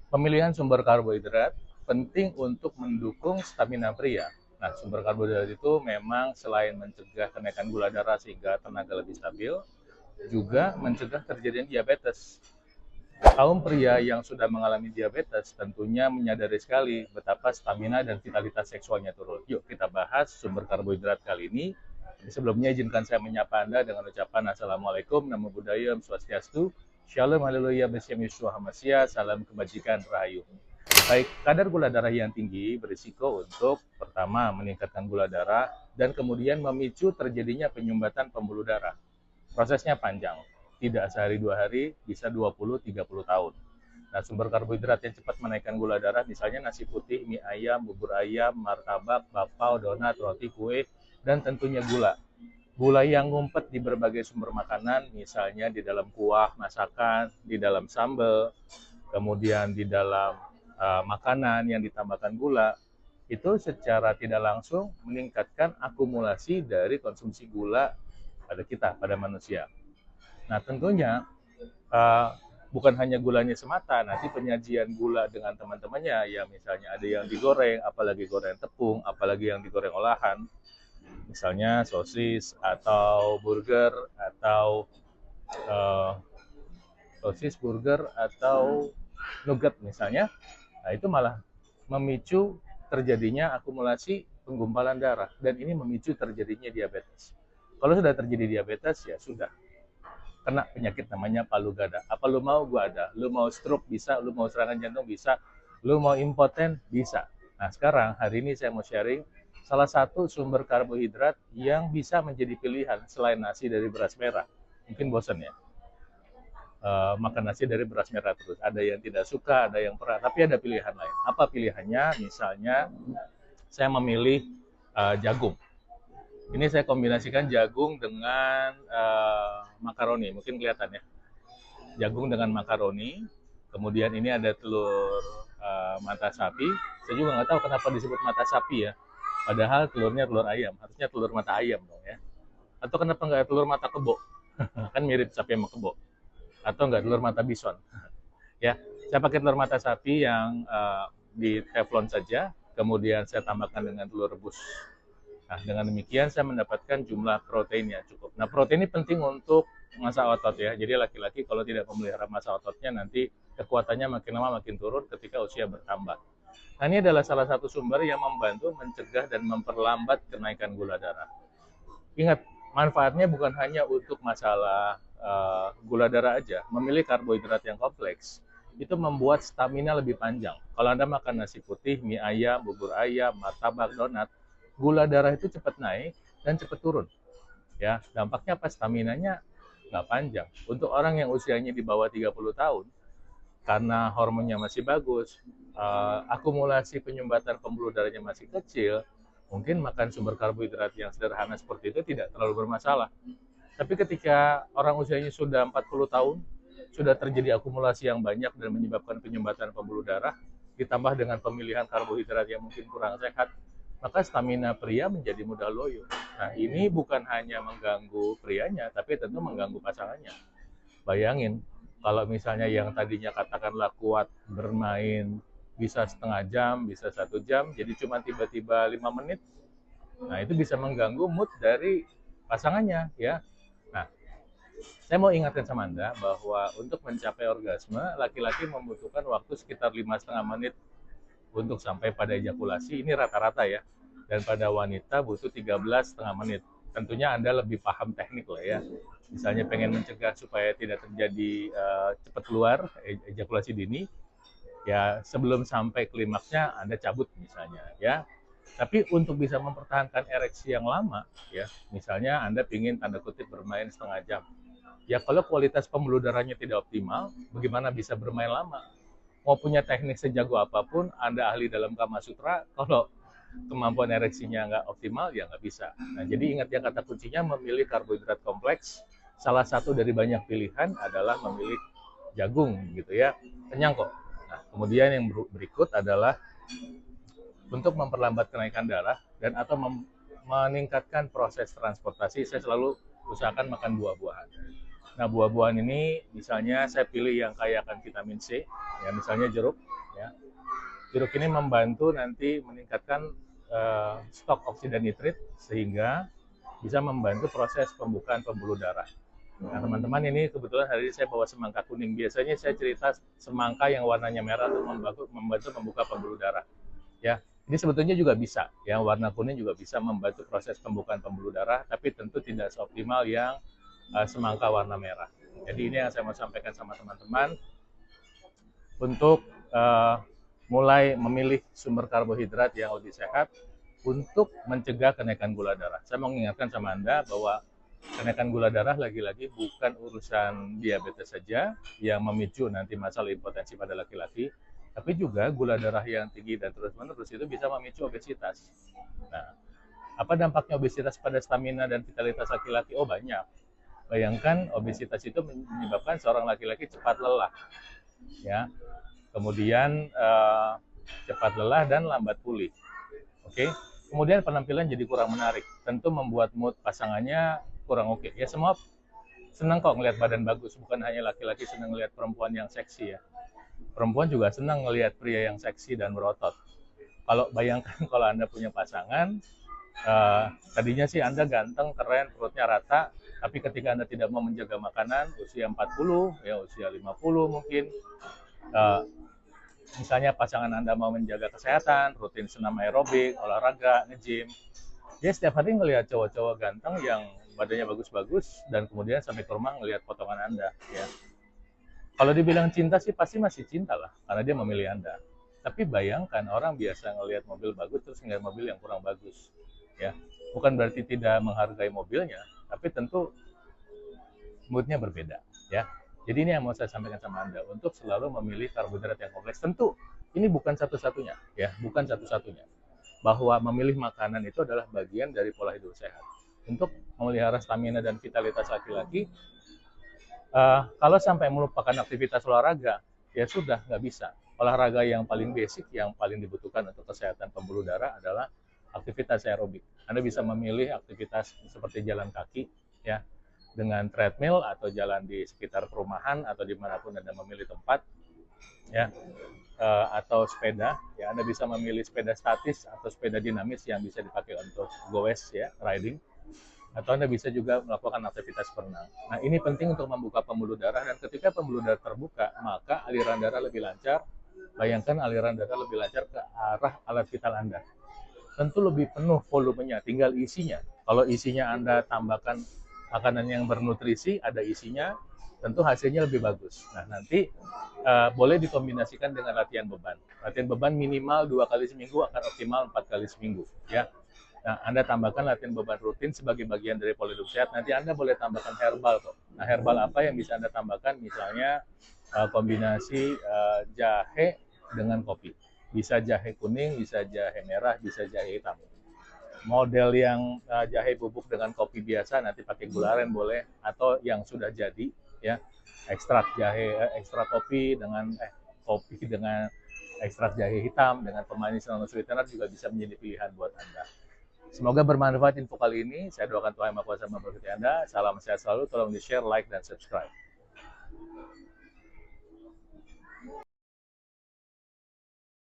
Pemilihan sumber karbohidrat penting untuk mendukung stamina pria. Nah, sumber karbohidrat itu memang selain mencegah kenaikan gula darah sehingga tenaga lebih stabil, juga mencegah terjadinya diabetes. Kaum pria yang sudah mengalami diabetes tentunya menyadari sekali betapa stamina dan vitalitas seksualnya turun. Yuk kita bahas sumber karbohidrat kali ini. Sebelumnya izinkan saya menyapa Anda dengan ucapan Assalamualaikum, Namo Buddhaya, Om Swastiastu, Shalom, Haleluya, Besyam Yeshua Hamasya, Salam Kebajikan, Rahayu. Baik, kadar gula darah yang tinggi berisiko untuk pertama meningkatkan gula darah dan kemudian memicu terjadinya penyumbatan pembuluh darah. Prosesnya panjang, tidak sehari dua hari, bisa 20-30 tahun. Nah, sumber karbohidrat yang cepat menaikkan gula darah misalnya nasi putih, mie ayam, bubur ayam, martabak, bakpao, donat, roti, kue, dan tentunya gula. Gula yang ngumpet di berbagai sumber makanan, misalnya di dalam kuah, masakan, di dalam sambal, kemudian di dalam makanan yang ditambahkan gula, itu secara tidak langsung meningkatkan akumulasi dari konsumsi gula pada kita, pada manusia. Nah, tentunya uh, bukan hanya gulanya semata, nanti penyajian gula dengan teman-temannya, ya misalnya ada yang digoreng, apalagi goreng tepung, apalagi yang digoreng olahan, misalnya sosis atau burger atau uh, sosis, burger atau nugget misalnya, nah itu malah memicu terjadinya akumulasi penggumpalan darah dan ini memicu terjadinya diabetes. Kalau sudah terjadi diabetes ya sudah kena penyakit namanya palu gada. Apa lu mau? Gua ada. Lu mau stroke bisa, lu mau serangan jantung bisa, lu mau impoten bisa. Nah, sekarang hari ini saya mau sharing salah satu sumber karbohidrat yang bisa menjadi pilihan selain nasi dari beras merah. Mungkin bosan ya, makan nasi dari beras merah terus. Ada yang tidak suka, ada yang pernah, tapi ada pilihan lain. Apa pilihannya? Misalnya saya memilih jagung. Ini saya kombinasikan jagung dengan makaroni, mungkin kelihatan ya. Jagung dengan makaroni, kemudian ini ada telur mata sapi. Saya juga nggak tahu kenapa disebut mata sapi ya. Padahal telurnya telur ayam, harusnya telur mata ayam dong ya. Atau kenapa nggak telur mata kebo? Kan mirip sapi sama kebo. Atau nggak telur mata bison. Ya, saya pakai telur mata sapi yang di teflon saja, kemudian saya tambahkan dengan telur rebus. Nah, dengan demikian saya mendapatkan jumlah protein yang cukup. Nah, protein ini penting untuk masa otot ya. Jadi laki-laki kalau tidak memelihara masa ototnya nanti kekuatannya makin lama makin turun ketika usia bertambah. Nah, ini adalah salah satu sumber yang membantu mencegah dan memperlambat kenaikan gula darah. Ingat, manfaatnya bukan hanya untuk masalah gula darah aja. Memilih karbohidrat yang kompleks itu membuat stamina lebih panjang. Kalau Anda makan nasi putih, mie ayam, bubur ayam, martabak, donat, gula darah itu cepat naik dan cepat turun. Ya, dampaknya apa? Staminanya nggak panjang. Untuk orang yang usianya di bawah 30 tahun, karena hormonnya masih bagus, akumulasi penyumbatan pembuluh darahnya masih kecil, mungkin makan sumber karbohidrat yang sederhana seperti itu tidak terlalu bermasalah. Tapi ketika orang usianya sudah 40 tahun, sudah terjadi akumulasi yang banyak dan menyebabkan penyumbatan pembuluh darah, ditambah dengan pemilihan karbohidrat yang mungkin kurang sehat, maka stamina pria menjadi mudah loyo. Nah, ini bukan hanya mengganggu prianya, tapi tentu mengganggu pasangannya. Bayangin, kalau misalnya yang tadinya katakanlah kuat bermain bisa setengah jam, bisa 1 jam, jadi cuma tiba-tiba 5 menit, nah itu bisa mengganggu mood dari pasangannya ya. Nah, saya mau ingatkan sama Anda bahwa untuk mencapai orgasme, laki-laki membutuhkan waktu sekitar 5,5 menit untuk sampai pada ejakulasi, ini rata-rata ya. Dan pada wanita butuh 13,5 menit. Tentunya Anda lebih paham teknik lah ya. Misalnya pengen mencegah supaya tidak terjadi cepat keluar ejakulasi dini, ya sebelum sampai klimaksnya Anda cabut misalnya ya. Tapi untuk bisa mempertahankan ereksi yang lama ya, misalnya Anda ingin tanda kutip bermain setengah jam. Ya kalau kualitas pembuluh darahnya tidak optimal, bagaimana bisa bermain lama? Mau punya teknik sejago apapun, Anda ahli dalam Kama Sutra, kalau kemampuan ereksinya nggak optimal, ya nggak bisa. Nah, jadi ingat ya kata kuncinya memilih karbohidrat kompleks. Salah satu dari banyak pilihan adalah memilih jagung, gitu ya. Kenyang kok. Nah, kemudian yang berikut adalah untuk memperlambat kenaikan darah dan atau meningkatkan proses transportasi, saya selalu usahakan makan buah-buahan. Nah, buah-buahan ini misalnya saya pilih yang kaya akan vitamin C, ya misalnya jeruk. Ya. Jeruk ini membantu nanti meningkatkan stok oksida nitrit sehingga bisa membantu proses pembukaan pembuluh darah. Nah, teman-teman, ini kebetulan hari ini saya bawa semangka kuning. Biasanya saya cerita semangka yang warnanya merah untuk membantu membuka pembuluh darah. Ya, ini sebetulnya juga bisa. Ya, warna kuning juga bisa membantu proses pembukaan pembuluh darah, tapi tentu tidak seoptimal yang semangka warna merah. Jadi ini yang saya mau sampaikan sama teman-teman untuk mulai memilih sumber karbohidrat yang lebih sehat untuk mencegah kenaikan gula darah. Saya mau mengingatkan sama Anda bahwa kenaikan gula darah lagi-lagi bukan urusan diabetes saja yang memicu nanti masalah impotensi pada laki-laki, tapi juga gula darah yang tinggi dan terus-menerus itu bisa memicu obesitas. Nah, apa dampaknya obesitas pada stamina dan vitalitas laki-laki? Oh, banyak. Bayangkan obesitas itu menyebabkan seorang laki-laki cepat lelah, ya. Kemudian cepat lelah dan lambat pulih. Oke. Kemudian penampilan jadi kurang menarik. Tentu membuat mood pasangannya kurang oke. Ya, semua senang kok ngelihat badan bagus. Bukan hanya laki-laki senang ngelihat perempuan yang seksi ya. Perempuan juga senang ngelihat pria yang seksi dan berotot. Kalau bayangkan kalau Anda punya pasangan, tadinya sih Anda ganteng, keren, perutnya rata, tapi ketika Anda tidak mau menjaga makanan, usia 40, ya usia 50 mungkin, misalnya pasangan Anda mau menjaga kesehatan, rutin senam aerobik, olahraga, nge-gym, dia setiap hari ngelihat cowok-cowok ganteng yang badannya bagus-bagus dan kemudian sampai ke rumah ngelihat potongan Anda, ya. Kalau dibilang cinta sih pasti masih cinta lah, karena dia memilih Anda. Tapi bayangkan orang biasa ngelihat mobil bagus terus ngelihat mobil yang kurang bagus, ya. Bukan berarti tidak menghargai mobilnya, tapi tentu moodnya berbeda, ya. Jadi ini yang mau saya sampaikan sama Anda, untuk selalu memilih karbohidrat yang kompleks. Tentu ini bukan satu-satunya, ya, bukan satu-satunya. Bahwa memilih makanan itu adalah bagian dari pola hidup sehat. Untuk memelihara stamina dan vitalitas laki-laki, kalau sampai melupakan aktivitas olahraga, ya sudah, nggak bisa. Olahraga yang paling basic, yang paling dibutuhkan untuk kesehatan pembuluh darah adalah aktivitas aerobik. Anda bisa memilih aktivitas seperti jalan kaki, ya, dengan treadmill atau jalan di sekitar perumahan atau dimanapun Anda memilih tempat, ya, atau sepeda, ya Anda bisa memilih sepeda statis atau sepeda dinamis yang bisa dipakai untuk goes, ya, riding, atau Anda bisa juga melakukan aktivitas berenang. Nah, ini penting untuk membuka pembuluh darah, dan ketika pembuluh darah terbuka, maka aliran darah lebih lancar. Bayangkan aliran darah lebih lancar ke arah alat vital Anda. Tentu lebih penuh volumenya, tinggal isinya. Kalau isinya Anda tambahkan makanan yang bernutrisi, ada isinya, tentu hasilnya lebih bagus. Nah, nanti boleh dikombinasikan dengan latihan beban. Latihan beban minimal 2 kali seminggu akan optimal 4 kali seminggu, ya. Nah, Anda tambahkan latihan beban rutin sebagai bagian dari pola hidup sehat. Nanti Anda boleh tambahkan herbal kok. Nah, herbal apa yang bisa Anda tambahkan? Misalnya kombinasi jahe dengan kopi. Bisa jahe kuning, bisa jahe merah, bisa jahe hitam. Model yang jahe bubuk dengan kopi biasa, nanti pakai gula aren boleh, atau yang sudah jadi, ya, ekstrak jahe, ekstrak kopi dengan ekstrak jahe hitam dengan pemanis non sweetener juga bisa menjadi pilihan buat Anda. Semoga bermanfaat info kali ini. Saya doakan Tuhan Yang Maha Kuasa memberkati Anda. Salam sehat selalu. Tolong di-share, like, dan subscribe.